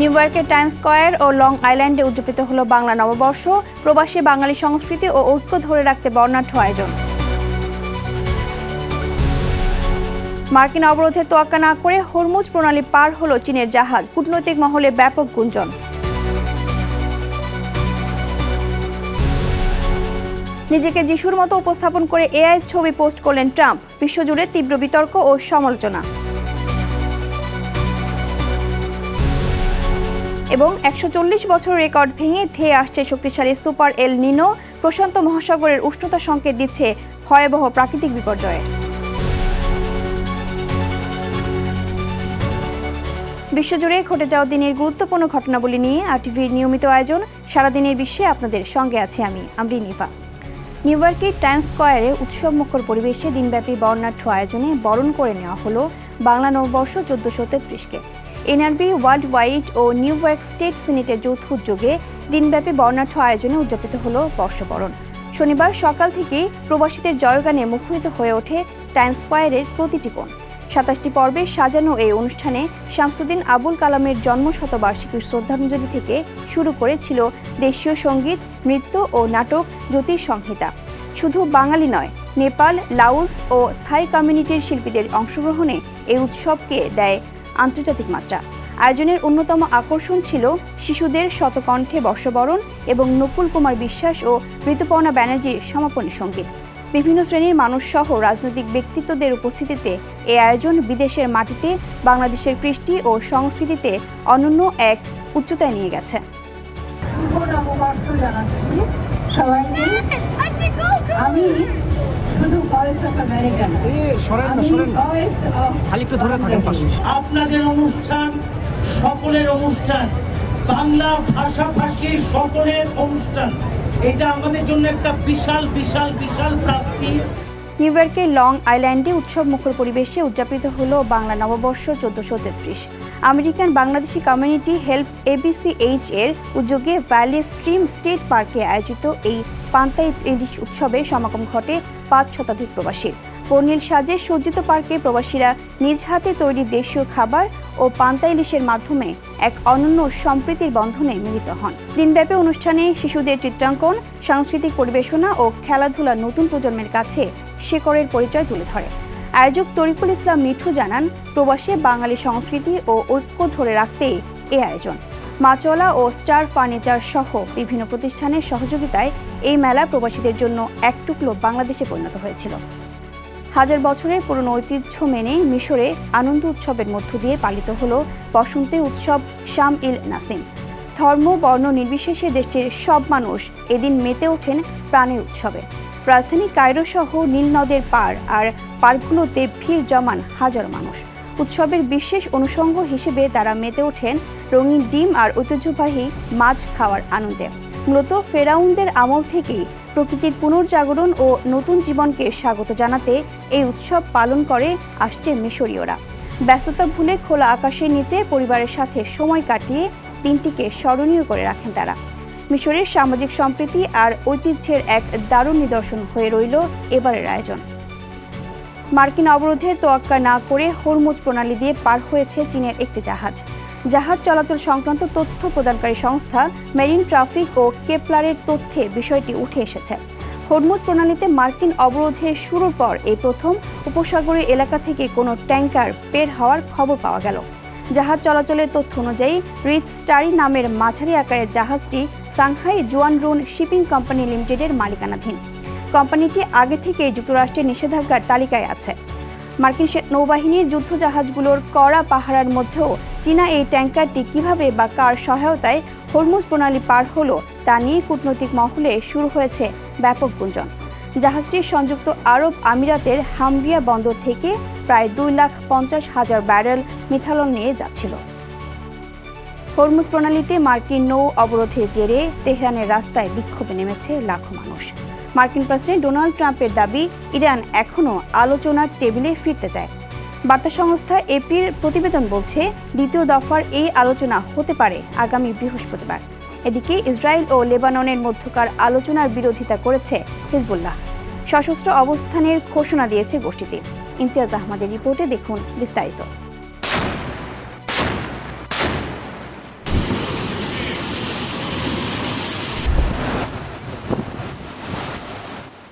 New ইয়র্কের Times square ও long আইল্যান্ডে উদযাপিত হলো বাংলা নববর্ষ। প্রবাসী বাঙালি সংস্কৃতি ও ঐক্য ধরে রাখতে বর্ণাঢ্য আয়োজন। মার্কিন অবরোধে তোয়াক্কা না করে হরমুজ প্রণালী পার হলো চীনের জাহাজ, কূটনৈতিক মহলে ব্যাপক গুঞ্জন। নিজেকে যিশুর মতো উপস্থাপন করে এআই ছবি পোস্ট করলেন ট্রাম্প, বিশ্বজুড়ে তীব্র বিতর্ক ও সমালোচনা। এবং ১৪০ বছর রেকর্ড ভেঙে ধেয়ে আসছে শক্তিশালী সুপার এল নিনো, প্রশান্ত মহাসাগরের উষ্ণতা সংকেত দিচ্ছে ভয়াবহ প্রাকৃতিক বিপর্যয়ের। বিশ্বজুড়ে ঘটে যাওয়া দিনের গুরুত্বপূর্ণ ঘটনাবলী নিয়ে আরটিভির নিয়মিত আয়োজন সারাদিনের বিশ্বে আপনাদের সঙ্গে আছে আমি আমরিন নিফা। নিউ ইয়র্কের টাইমস স্কয়ারে উৎসবমুখর পরিবেশে দিনব্যাপী বর্ণাঢ্য আয়োজনে বরণ করে নেওয়া হলো বাংলা নববর্ষ ১৪৩৩-কে। এনআরবি ওয়ার্ল্ড ওয়াইড ও নিউ ইয়র্ক স্টেট সিনেটের যৌথ উদ্যোগে দিনব্যাপী বর্ণাঢ্য আয়োজনে উদযাপিত হলো বর্ষবরণ। শনিবার সকাল থেকেই প্রবাসীদের জয়গানে মুখরিত হয়ে ওঠে টাইমস স্কয়ারের প্রতিটি কোণ। ২৭টি পর্বে সাজানো এই অনুষ্ঠানে শামসুদ্দিন আবুল কালামের জন্মশতবার্ষিকীর শ্রদ্ধাঞ্জলি থেকে শুরু করেছিল দেশীয় সঙ্গীত, নৃত্য ও নাটক জ্যোতির্সংহিতা। শুধু বাঙালি নয়, নেপাল, লাওস ও থাই কমিউনিটির শিল্পীদের অংশগ্রহণে এই উৎসবকে দেয় আন্তর্জাতিক মাত্রা। আয়োজনের অন্যতম আকর্ষণ ছিল শিশুদের শতকণ্ঠে বর্ষবরণ এবং নকুল কুমার বিশ্বাস ও ঋতুপর্ণা ব্যানার্জির সমাপনী সঙ্গীত। বিভিন্ন শ্রেণীর মানুষ সহ রাজনৈতিক ব্যক্তিত্বদের উপস্থিতিতে এই আয়োজন বিদেশের মাটিতে বাংলাদেশের কৃষ্টি ও সংস্কৃতিতে অনন্য এক উচ্চতায় নিয়ে গেছে। আমি শুধু ভয়েস অফ আমেরিকা না, আপনাদের অনুষ্ঠান সকলের অনুষ্ঠান, বাংলা ভাষাভাষীর সকলের অনুষ্ঠান। এটা আমাদের জন্য একটা বিশাল বিশাল বিশাল প্রাপ্তি। নিউ ইয়র্কের লং আইল্যান্ডে উৎসবমুখর পরিবেশে উদযাপিত হলো বাংলা নববর্ষ ১৪৩৩। American Bangladeshi community help ABCH এর উদ্যোগে ভ্যালি স্ট্রিম স্টেট পার্কে আয়োজিত এই পান্তা ইলিশ উৎসবে সমাগম ঘটে ৫ শতাধিক প্রবাসীর। বর্ণিল সাজে সজ্জিত পার্কে প্রবাসীরা নিজ হাতে তৈরি দেশীয় খাবার ও পান্তা ইলিশের মাধ্যমে এক অনন্য সম্প্রীতির বন্ধনে মিলিত হন। দিনব্যাপী অনুষ্ঠানে শিশুদের চিত্রাঙ্কন, সাংস্কৃতিক পরিবেশনা ও খেলাধুলা নতুন প্রজন্মের কাছে শেকড়ের পরিচয় তুলে ধরে। আয়োজক তরিকুল ইসলাম মিঠু জানান, প্রবাসে বাঙালি সংস্কৃতি ও ঐক্য ধরে রাখতেই এই আয়োজন। মাচলা ও স্টার ফার্নিচার সহ বিভিন্ন প্রতিষ্ঠানের সহযোগিতায় এই মেলা প্রবাসীদের জন্য এক টুকরো বাংলাদেশে পরিণত হয়েছিল। হাজার বছরের পুরনো ঐতিহ্য মেনে মিশরে আনন্দ উৎসবের মধ্য দিয়ে পালিত হল বসন্তের উৎসব শাম ইল নাসিম। ধর্ম, বর্ণ নির্বিশেষে দেশটির সব মানুষ এদিন মেতে ওঠেন প্রাণের উৎসবে। রাজধানী কায়রো সহ নীল নদের পার আর পার্কগুলোতে ভিড় জমান হাজারো মানুষ। উৎসবের বিশেষ অনুষঙ্গ হিসেবে তারা মেতে ওঠেন রঙিন ডিম আর ঐতিহ্যবাহী মাছ খাওয়ার আনন্দে। মূলত ফেরাউনদের আমল থেকেই প্রকৃতির পুনর্জাগরণ ও নতুন জীবনকে স্বাগত জানাতে এই উৎসব পালন করে আসছে মিশরীয়রা। ব্যস্ততা ভুলে খোলা আকাশের নিচে পরিবারের সাথে সময় কাটিয়ে দিনটিকে স্মরণীয় করে রাখেন তারা। মিশরের সামাজিক সম্প্রীতি আর ঐতিহ্যের এক দারুণ নিদর্শন হয়ে রইল এবারের আয়োজন। মার্কিন অবরোধে তোয়াক্কা না করে হরমুজ প্রণালী দিয়ে পার হয়েছে চীনের একটি জাহাজ। জাহাজ চলাচল সংক্রান্ত তথ্য প্রদানকারী সংস্থা মেরিন ট্রাফিক ও কেপলারের তথ্যে বিষয়টি উঠে এসেছে। হরমুজ প্রণালীতে মার্কিন অবরোধের শুরুর পর এই প্রথম উপসাগরীয় এলাকা থেকে কোনো ট্যাঙ্কার বের হওয়ার খবর পাওয়া গেল। জাহাজ চলাচলের তথ্য অনুযায়ী রিচ স্টারি নামের মাঝারি আকারের জাহাজটি সাংহাই জুয়ানরুন শিপিং কোম্পানি লিমিটেডের মালিকানাধীন। কোম্পানিটি আগে থেকেই যুক্তরাষ্ট্রের নিষেধাজ্ঞার তালিকায় আছে। মার্কিন নৌবাহিনীর যুদ্ধজাহাজগুলোর কড়া পাহারার মধ্যেও চীনা এই ট্যাঙ্কারটি কিভাবে বা কার সহায়তায় হরমুজ প্রণালী পার হলো তা নিয়ে কূটনৈতিক মহলে শুরু হয়েছে ব্যাপক গুঞ্জন। জাহাজটি সংযুক্ত আরব আমিরাতের হামরিয়া বন্দর থেকে প্রায় 2,50,000 ব্যারেল মিথানল নিয়ে যাচ্ছিল। হরমুজ প্রণালীতে মার্কিন নৌ অবরোধের জেরে তেহরানের রাস্তায় বিক্ষোভে নেমেছে লাখো মানুষ। মার্কিন প্রেসিডেন্ট ডোনাল্ড ট্রাম্পের দাবি, ইরান এখনও আলোচনার টেবিলে ফিরতে চায়। বার্তা সংস্থা এপির প্রতিবেদন বলছে, দ্বিতীয় দফার এই আলোচনা হতে পারে আগামী বৃহস্পতিবার। এদিকে ইসরায়েল ও লেবাননের মধ্যকার আলোচনার বিরোধিতা করেছে হিজবুল্লাহ। সশস্ত্র অবস্থানের ঘোষণা দিয়েছে গোষ্ঠীটি। ইমতিয়াজ আহমদের রিপোর্টে দেখুন বিস্তারিত।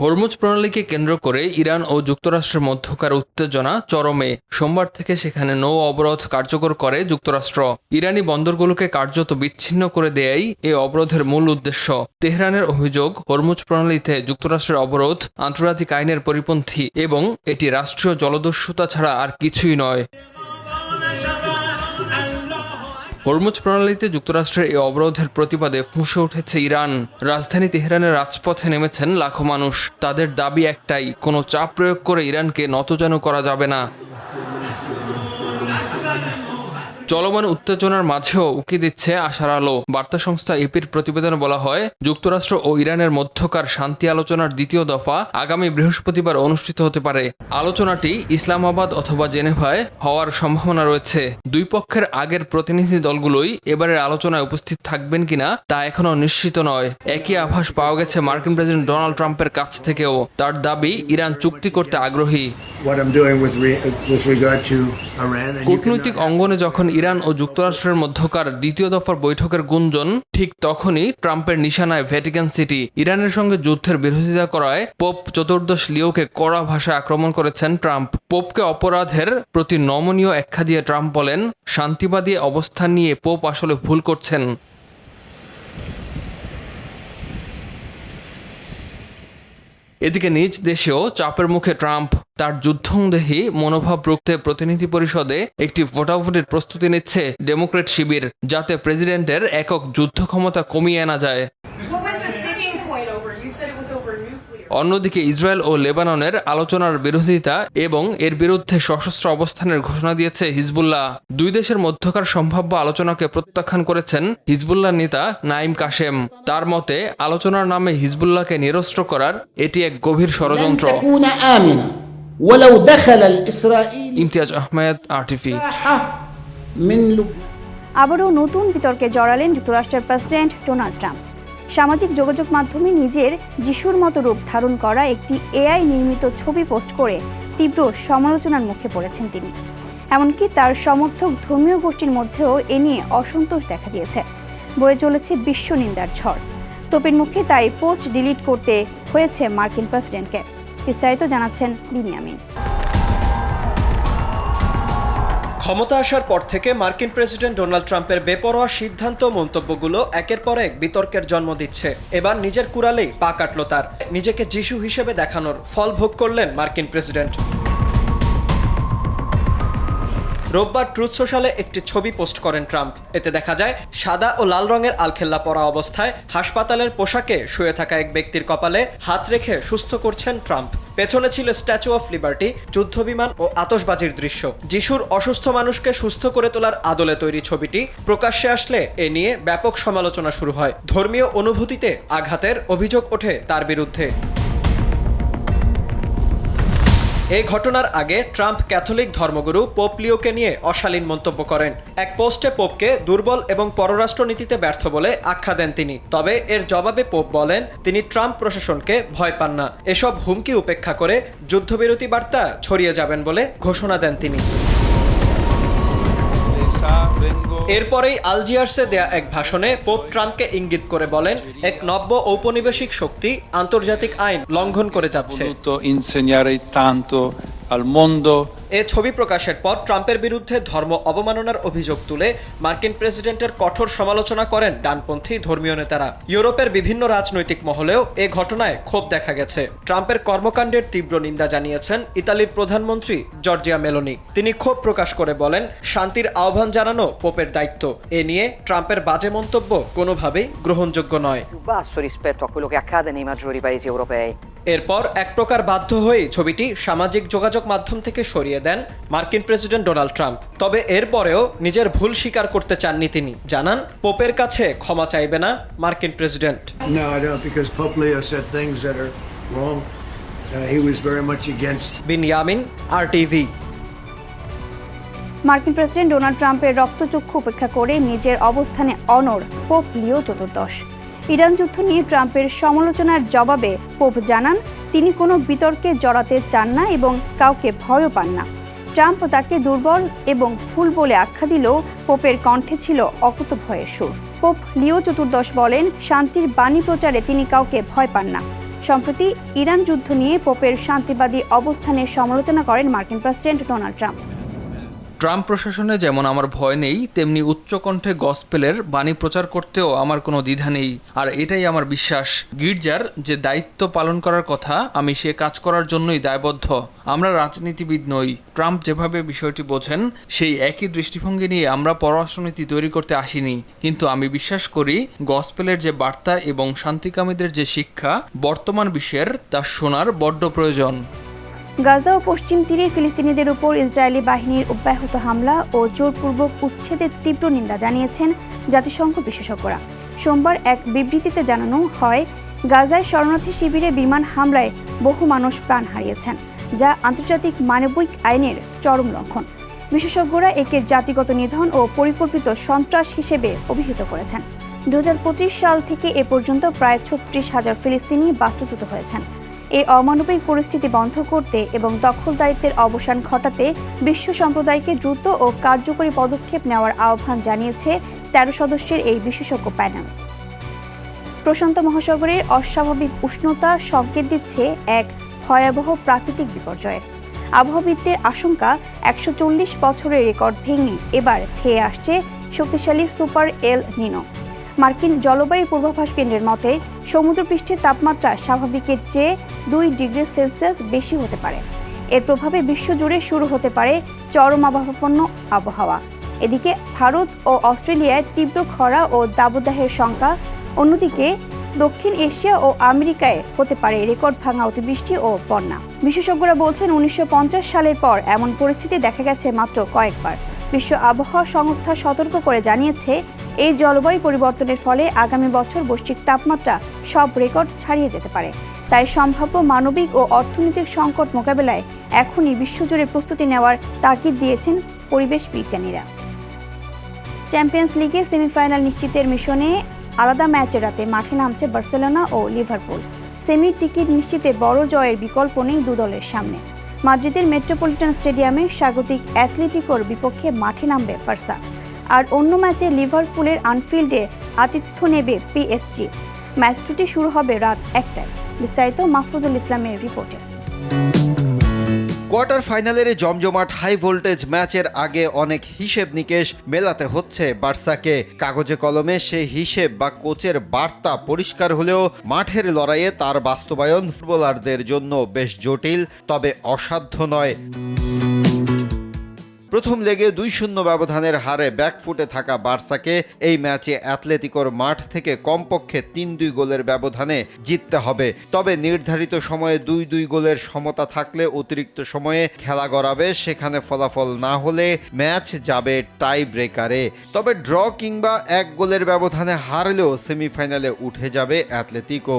হরমুজ প্রণালীকে কেন্দ্র করে ইরান ও যুক্তরাষ্ট্রের মধ্যকার উত্তেজনা চরমে। সোমবার থেকে সেখানে নৌ অবরোধ কার্যকর করে যুক্তরাষ্ট্র। ইরানি বন্দরগুলোকে কার্যত বিচ্ছিন্ন করে দেয়াই এ অবরোধের মূল উদ্দেশ্য। তেহরানের অভিযোগ, হরমুজ প্রণালীতে যুক্তরাষ্ট্রের অবরোধ আন্তর্জাতিক আইনের পরিপন্থী এবং এটি রাষ্ট্রীয় জলদস্যুতা ছাড়া আর কিছুই নয়। হরমুজ প্রণালীতে যুক্তরাষ্ট্রের এই অবরোধের প্রতিবাদে ফুঁসে উঠেছে ইরান। রাজধানী তেহরানের রাজপথে নেমেছেন লাখো মানুষ। তাদের দাবি একটাই, কোনো চাপ প্রয়োগ করে ইরানকে নতজানু করা যাবে না। চলমান উত্তেজনার মাঝেও উকি দিচ্ছে আশার আলো। বার্তা সংস্থা এপির প্রতিবেদনে বলা হয়, যুক্তরাষ্ট্র ও ইরানের মধ্যকার শান্তি আলোচনার দ্বিতীয় দফা আগামী বৃহস্পতিবার অনুষ্ঠিত হতে পারে। আলোচনাটি ইসলামাবাদ অথবা জেনেভায় হওয়ার সম্ভাবনা রয়েছে। দুই পক্ষের আগের প্রতিনিধি দলগুলোই এবারের আলোচনায় উপস্থিত থাকবেন কিনা তা এখনও নিশ্চিত নয়। একই আভাস পাওয়া গেছে মার্কিন প্রেসিডেন্ট ডোনাল্ড ট্রাম্পের কাছ থেকেও। তার দাবি, ইরান চুক্তি করতে আগ্রহী। কূটনৈতিক অঙ্গনে যখন ইরান ও যুক্তরাষ্ট্রের মধ্যকার দ্বিতীয় দফার বৈঠকের গুঞ্জন, ঠিক তখনই ট্রাম্পের নিশানায় ভ্যাটিকান সিটি। ইরানের সঙ্গে যুদ্ধের বিরোধিতা করায় পোপ চতুর্দশ লিওকে কড়া ভাষায় আক্রমণ করেছেন ট্রাম্প। পোপকে অপরাধের প্রতি নমনীয় আখ্যা দিয়ে ট্রাম্প বলেন, শান্তিবাদী অবস্থান নিয়ে পোপ আসলে ভুল করছেন। এদিকে নিজ দেশেও চাপের মুখে ট্রাম্প। তার যুদ্ধংদেহী মনোভাব রুখতে প্রতিনিধি পরিষদে একটি ভোটাভুটির প্রস্তুতি নিচ্ছে ডেমোক্রেট শিবির, যাতে প্রেসিডেন্টের একক যুদ্ধ ক্ষমতা কমিয়ে আনা যায়। অন্যদিকে ইসরায়েল ও লেবাননের আলোচনার বিরোধিতা এবং এর বিরুদ্ধে সশস্ত্র অবস্থানের ঘোষণা দিয়েছে হিজবুল্লাহ। দুই দেশের মধ্যকার সম্ভাব্য আলোচনাকে প্রত্যাখ্যান করেছেন হিজবুল্লাহ নেতা নাইম কাশেম। তার মতে, আলোচনার নামে হিজবুল্লাহকে নিরস্ত্র করার এটি এক গভীর ষড়যন্ত্র। ইমতিয়াজ আহমেদ, RTV। আবারও নতুন বিতর্কে জড়ালেন যুক্তরাষ্ট্রের প্রেসিডেন্ট ডোনাল্ড ট্রাম্প। সামাজিক যোগাযোগ মাধ্যমে নিজের যিশুর মতো রূপ ধারণ করা একটি AI নির্মিত ছবি পোস্ট করে তীব্র সমালোচনার মুখে পড়েছেন তিনি। এমনকি তার সমর্থক ধর্মীয় গোষ্ঠীর মধ্যেও এ নিয়ে অসন্তোষ দেখা দিয়েছে। বয়ে চলেছে বিশ্ব নিন্দার ঝড়। তোপের মুখে তাই পোস্ট ডিলিট করতে হয়েছে মার্কিন প্রেসিডেন্টকে। বিস্তারিত জানাচ্ছেন বিনিয়ামিন। ক্ষমতা আসার পর থেকে মার্কিন প্রেসিডেন্ট ডোনাল্ড ট্রাম্পের বেপরোয়া সিদ্ধান্ত মন্তব্যগুলো একের পর এক বিতর্কের জন্ম দিচ্ছে। এবার নিজের কুড়ালেই পা কাটল তার। নিজেকে যিশু হিসেবে দেখানোর ফল ভোগ করলেন মার্কিন প্রেসিডেন্ট। রোববার ট্রুথ সোশ্যালে একটি ছবি পোস্ট করেন ট্রাম্প। এতে দেখা যায় সাদা ও লাল রঙের আলখেল্লা পরা অবস্থায় হাসপাতালের পোশাকে শুয়ে থাকা এক ব্যক্তির কপালে হাত রেখে সুস্থ করছেন ট্রাম্প। পেছনে ছিল স্ট্যাচু অফ লিবার্টি, যুদ্ধবিমান ও আতশবাজির দৃশ্য। যিশুর অসুস্থ মানুষকে সুস্থ করে তোলার আদলে তৈরি ছবিটি প্রকাশ্যে আসলে এ নিয়ে ব্যাপক সমালোচনা শুরু হয়। ধর্মীয় অনুভূতিতে আঘাতের অভিযোগ ওঠে তার বিরুদ্ধে। এই ঘটনার আগে ট্রাম্প ক্যাথলিক ধর্মগুরু পোপ লিওকে নিয়ে অশালীন মন্তব্য করেন। এক পোস্টে পোপকে দুর্বল এবং পররাষ্ট্রনীতিতে ব্যর্থ বলে আখ্যা দেন তিনি। তবে এর জবাবে পোপ বলেন, তিনি ট্রাম্প প্রশাসনকে ভয় পান না। এসব হুমকি উপেক্ষা করে যুদ্ধবিরতি বার্তা ছড়িয়ে যাবেন বলে ঘোষণা দেন তিনি। এরপরেই আলজিয়ার্সে দেয়া এক ভাষণে পোপ ট্রাম্পকে ইঙ্গিত করে বলেন, এক নব্য ঔপনিবেশিক শক্তি আন্তর্জাতিক আইন লঙ্ঘন করে যাচ্ছে। এ ছবি প্রকাশের পর ট্রাম্পের বিরুদ্ধে ধর্ম অবমাননার অভিযোগ তুলে মার্কিন প্রেসিডেন্টের কঠোর সমালোচনা করেন ডানপন্থী ধর্মীয় নেতারা। ইউরোপের বিভিন্ন রাজনৈতিক মহলেও এ ঘটনায় ক্ষোভ দেখা গেছে। ট্রাম্পের কর্মকাণ্ডের তীব্র নিন্দা জানিয়েছেন ইতালির প্রধানমন্ত্রী জর্জিয়া মেলোনি। তিনি ক্ষোভ প্রকাশ করে বলেন, শান্তির আহ্বান জানানো পোপের দায়িত্ব। এ নিয়ে ট্রাম্পের বাজে মন্তব্য কোনোভাবেই গ্রহণযোগ্য নয়। এরপর এক প্রকার বাধ্য হয়ে ছবিটি সামাজিক যোগাযোগ মাধ্যম থেকে সরিয়ে দেন মার্কিন প্রেসিডেন্ট ডোনাল্ড ট্রাম্প। তবে এরপরেও নিজের ভুল স্বীকার করতে চাননি তিনি। জানান, পোপের কাছে ক্ষমা চাইবে না মার্কিন প্রেসিডেন্ট। বিনিয়ামিন, RTV। মার্কিন প্রেসিডেন্ট ডোনাল্ড ট্রাম্পের রক্তচক্ষু উপেক্ষা করে নিজের অবস্থানে অনড় পোপ লিও চতুর্দশ। ইরান যুদ্ধ নিয়ে ট্রাম্পের সমালোচনার জবাবে পোপ জানান, তিনি কোনো বিতর্কে জড়াতে চান না এবং কাউকে ভয়ও পান না। ট্রাম্প তাকে দুর্বল এবং ভুল বলে আখ্যা দিলেও পোপের কণ্ঠে ছিল অকুতভয়ের সুর। পোপ লিও চতুর্দশ বলেন, শান্তির বাণী প্রচারে তিনি কাউকে ভয় পান না। সম্প্রতি ইরান যুদ্ধ নিয়ে পোপের শান্তিবাদী অবস্থানের সমালোচনা করেন মার্কিন প্রেসিডেন্ট ডোনাল্ড ট্রাম্প। ট্রাম্প প্রশাসনে যেমন আমার ভয় নেই, তেমনি উচ্চকণ্ঠে গসপেলের বাণী প্রচার করতেও আমার কোনো দ্বিধা নেই। আর এটাই আমার বিশ্বাস, গির্জার যে দায়িত্ব পালন করার কথা, আমি সে কাজ করার জন্যই দায়বদ্ধ। আমরা রাজনীতিবিদ নই। ট্রাম্প যেভাবে বিষয়টি বোঝেন, সেই একই দৃষ্টিভঙ্গি নিয়ে আমরা পররাষ্ট্রনীতি তৈরি করতে আসিনি। কিন্তু আমি বিশ্বাস করি, গসপেলের যে বার্তা এবং শান্তিকামীদের যে শিক্ষা বর্তমান বিশ্বের, তা শোনার বড্ড প্রয়োজন। গাজা ও পশ্চিম তীরে ফিলিস্তিনিদের উপর ইসরায়েলি বাহিনীর অব্যাহত হামলা ও জোরপূর্বক উচ্ছেদের তীব্র নিন্দা জানিয়েছেন জাতিসংঘ বিশেষজ্ঞরা। সোমবার এক বিবৃতিতে জানানো হয়, গাজায় শরণার্থী শিবিরে বিমান হামলায় বহু মানুষ প্রাণ হারিয়েছেন, যা আন্তর্জাতিক মানবিক আইনের চরম লঙ্ঘন। বিশেষজ্ঞরা একে জাতিগত নিধন ও পরিকল্পিত সন্ত্রাস হিসেবে অভিহিত করেছেন। 2025 সাল থেকে এ পর্যন্ত প্রায় 36,000 ফিলিস্তিনি বাস্তুচ্যুত হয়েছেন। এই অমানবিক পরিস্থিতি বন্ধ করতে এবং দখলদারিত্বের অবসান ঘটাতে বিশ্ব সম্প্রদায়কে দ্রুত ও কার্যকরী পদক্ষেপ নেওয়ার আহ্বান জানিয়েছে 13 সদস্যের এই বিশেষজ্ঞ প্যানেল। প্রশান্ত মহাসাগরের অস্বাভাবিক উষ্ণতা সংকেত দিচ্ছে এক ভয়াবহ প্রাকৃতিক বিপর্যয়ের। আবহাওয়াবিদদের আশঙ্কা, 140 বছরের রেকর্ড ভেঙে এবার ধেয়ে আসছে শক্তিশালী সুপার এল নিনো। মার্কিন জলবায়ু পূর্বাভাস কেন্দ্রের মতে, সমুদ্রপৃষ্ঠের তাপমাত্রা স্বাভাবিকের চেয়ে 2 ডিগ্রি সেলসিয়াস বেশি হতে পারে। এর প্রভাবে বিশ্বজুড়ে শুরু হতে পারে চরম আবহাওয়াপন্ন আবহাওয়া। এদিকে ভারত ও অস্ট্রেলিয়ায় তীব্র খরা ও দাবদাহের শঙ্কা। অন্যদিকে দক্ষিণ এশিয়া ও আমেরিকায় হতে পারে রেকর্ড ভাঙা অতিবৃষ্টি ও বন্যা। বিশেষজ্ঞরা বলছেন, 1950 সালের পর এমন পরিস্থিতি দেখা গেছে মাত্র কয়েকবার। বিশ্ব আবহাওয়া সংস্থা সতর্ক করে জানিয়েছে, এই জলবায়ু পরিবর্তনের ফলে আগামী বছর বৈশ্বিক তাপমাত্রা সব রেকর্ড ছাড়িয়ে যেতে পারে। তাই সম্ভাব্য মানবিক ও অর্থনৈতিক সংকট মোকাবেলায় এখনই বিশ্বজুড়ে প্রস্তুতি নেওয়ার তাগিদ দিয়েছেন পরিবেশ বিজ্ঞানীরা। চ্যাম্পিয়ন্স লিগে সেমিফাইনাল নিশ্চিতের মিশনে আলাদা ম্যাচের রাতে মাঠে নামছে বার্সেলোনা ও লিভারপুল। সেমির টিকিট নিশ্চিতে বড় জয়ের বিকল্প নেই দু দলের সামনে। মাদ্রিদের মেট্রোপলিটন স্টেডিয়ামে স্বাগতিক অ্যাথলেটিকোর বিপক্ষে মাঠে নামবে বার্সা। আর অন্য ম্যাচে লিভারপুলের আনফিল্ডে আতিথ্য নেবে পিএসজি। ম্যাচ দুটি শুরু হবে রাত 1টায়। বিস্তারিত মাহফুজুল ইসলামের রিপোর্টে। কোয়ার্টার ফাইনালের জমজমাট হাই ভোল্টেজ ম্যাচের আগে অনেক হিসেব নিকেশ মেলাতে হচ্ছে বার্সাকে। কাগজে কলমে সেই হিসেব বা কোচের বার্তা পরিষ্কার হলেও মাঠের লড়াইয়ে তার বাস্তবায়ন ফুটবলারদের জন্য বেশ জটিল, তবে অসাধ্য নয়। প্রথম লেগে 2-0 ব্যবধানের হারে ব্যাকফুটে থাকা বার্সাকে এই ম্যাচে অ্যাথলেটিকোর মাঠ থেকে কমপক্ষে 3-2 গোলের ব্যবধানে জিততে হবে। তবে নির্ধারিত সময়ে 2-2 গোলের সমতা থাকলে অতিরিক্ত সময়ে খেলা গড়াবে। সেখানে ফলাফল না হলে ম্যাচ যাবে টাই ব্রেকারে। তবে ড্র কিংবা 1 গোলের ব্যবধানে হারলেও সেমিফাইনালে উঠে যাবে অ্যাথলেটিকো।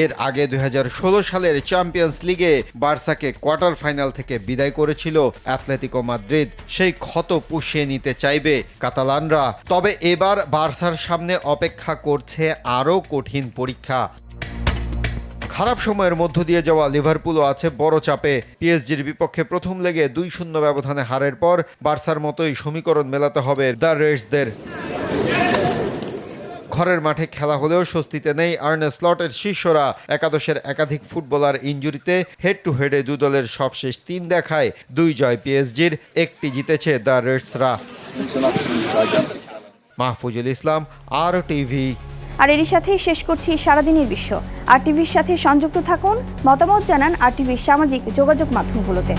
এর আগে 2016 সালের চ্যাম্পিয়ন্স লিগে বার্সাকে কোয়ার্টার ফাইনাল থেকে বিদায় করেছিল অ্যাথলেটিকো মাদ্রিদ। সেই ক্ষত পুষিয়ে নিতে চাইবে কাতালানরা। তবে এবার বার্সার সামনে অপেক্ষা করছে আরও কঠিন পরীক্ষা। খারাপ সময়ের মধ্য দিয়ে যাওয়া লিভারপুলও আছে বড় চাপে। পিএসজির বিপক্ষে প্রথম লেগে 2-0 ব্যবধানে হারের পর বার্সার মতোই সমীকরণ মেলাতে হবে দ্য রেডসদের। ঘরের মাঠে খেলা হলেও স্বস্তিতে নেই আর্নে স্লটের শিষ্যরা। একাদশের একাধিক ফুটবলার ইনজুরিতে হেড টু হেডে 2 দলের সবশেষ 3 দেখায় 2 জয় পিএসজির, 1টি জিতেছে দ্য রেডসরা। মাহফুজুল ইসলাম, RTV। আর এরই সাথেই শেষ করছি সারাদিনের বিশ্ব। RTVর সাথে সংযুক্ত থাকুন, মতামত জানান RTVর সামাজিক যোগাযোগ মাধ্যমগুলোতে।